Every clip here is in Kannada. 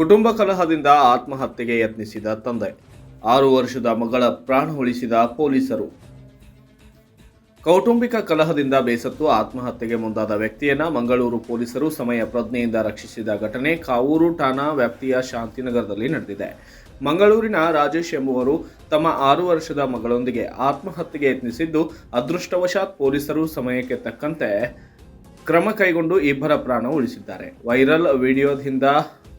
ಕುಟುಂಬ ಕಲಹದಿಂದ ಆತ್ಮಹತ್ಯೆಗೆ ಯತ್ನಿಸಿದ ತಂದೆ, 6 ವರ್ಷದ ಮಗಳ ಪ್ರಾಣ ಉಳಿಸಿದ ಪೊಲೀಸರು. ಕೌಟುಂಬಿಕ ಕಲಹದಿಂದ ಬೇಸತ್ತು ಆತ್ಮಹತ್ಯೆಗೆ ಮುಂದಾದ ವ್ಯಕ್ತಿಯನ್ನ ಮಂಗಳೂರು ಪೊಲೀಸರು ಸಮಯ ಪ್ರಜ್ಞೆಯಿಂದ ರಕ್ಷಿಸಿದ ಘಟನೆ ಕಾವೂರು ಠಾಣಾ ವ್ಯಾಪ್ತಿಯ ಶಾಂತಿನಗರದಲ್ಲಿ ನಡೆದಿದೆ. ಮಂಗಳೂರಿನ ರಾಜೇಶ್ ಎಂಬುವರು ತಮ್ಮ 6 ವರ್ಷದ ಮಗಳೊಂದಿಗೆ ಆತ್ಮಹತ್ಯೆಗೆ ಯತ್ನಿಸಿದ್ದು, ಅದೃಷ್ಟವಶಾತ್ ಪೊಲೀಸರು ಸಮಯಕ್ಕೆ ತಕ್ಕಂತೆ ಕ್ರಮ ಕೈಗೊಂಡು ಇಬ್ಬರ ಪ್ರಾಣ ಉಳಿಸಿದ್ದಾರೆ. ವೈರಲ್ ವಿಡಿಯೋದಿಂದ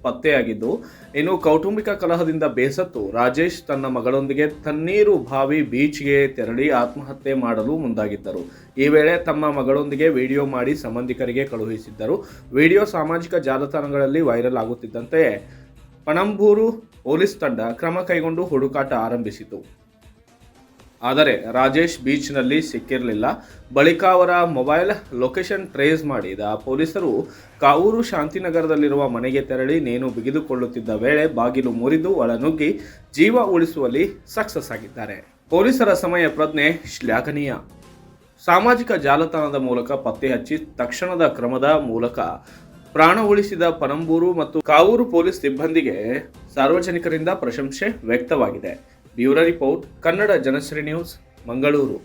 ಪತ್ತೆಯಾಗಿದ್ದು, ಇನ್ನು ಕೌಟುಂಬಿಕ ಕಲಹದಿಂದ ಬೇಸತ್ತು ರಾಜೇಶ್ ತನ್ನ ಮಗಳೊಂದಿಗೆ ತಣ್ಣೀರು ಬಾವಿ ಬೀಚ್ಗೆ ತೆರಳಿ ಆತ್ಮಹತ್ಯೆ ಮಾಡಲು ಮುಂದಾಗಿದ್ದರು. ಈ ವೇಳೆ ತಮ್ಮ ಮಗಳೊಂದಿಗೆ ವಿಡಿಯೋ ಮಾಡಿ ಸಂಬಂಧಿಕರಿಗೆ ಕಳುಹಿಸಿದ್ದರು. ವಿಡಿಯೋ ಸಾಮಾಜಿಕ ಜಾಲತಾಣಗಳಲ್ಲಿ ವೈರಲ್ ಆಗುತ್ತಿದ್ದಂತೆಯೇ ಪಣಂಬೂರು ಪೊಲೀಸ್ ತಂಡ ಕ್ರಮ ಕೈಗೊಂಡು ಹುಡುಕಾಟ ಆರಂಭಿಸಿತು. ಆದರೆ ರಾಜೇಶ್ ಬೀಚ್ನಲ್ಲಿ ಸಿಕ್ಕಿರಲಿಲ್ಲ. ಬಳಿಕ ಅವರ ಮೊಬೈಲ್ ಲೊಕೇಶನ್ ಟ್ರೇಸ್ ಮಾಡಿದ ಪೊಲೀಸರು ಕಾವೂರು ಶಾಂತಿನಗರದಲ್ಲಿರುವ ಮನೆಗೆ ತೆರಳಿ ನೇಣು ಬಿಗಿದುಕೊಳ್ಳುತ್ತಿದ್ದ ವೇಳೆ ಬಾಗಿಲು ಮುರಿದು ಒಳನುಗ್ಗಿ ಜೀವ ಉಳಿಸುವಲ್ಲಿ ಸಕ್ಸಸ್ ಆಗಿದ್ದಾರೆ. ಪೊಲೀಸರ ಸಮಯ ಪ್ರಜ್ಞೆ ಶ್ಲಾಘನೀಯ. ಸಾಮಾಜಿಕ ಜಾಲತಾಣದ ಮೂಲಕ ಪತ್ತೆ ಹಚ್ಚಿ ತಕ್ಷಣದ ಕ್ರಮದ ಮೂಲಕ ಪ್ರಾಣ ಉಳಿಸಿದ ಪಣಂಬೂರು ಮತ್ತು ಕಾವೂರು ಪೊಲೀಸ್ ಸಿಬ್ಬಂದಿಗೆ ಸಾರ್ವಜನಿಕರಿಂದ ಪ್ರಶಂಸೆ ವ್ಯಕ್ತವಾಗಿದೆ. Bureau report, Kannada Janashri news, Mangaluru.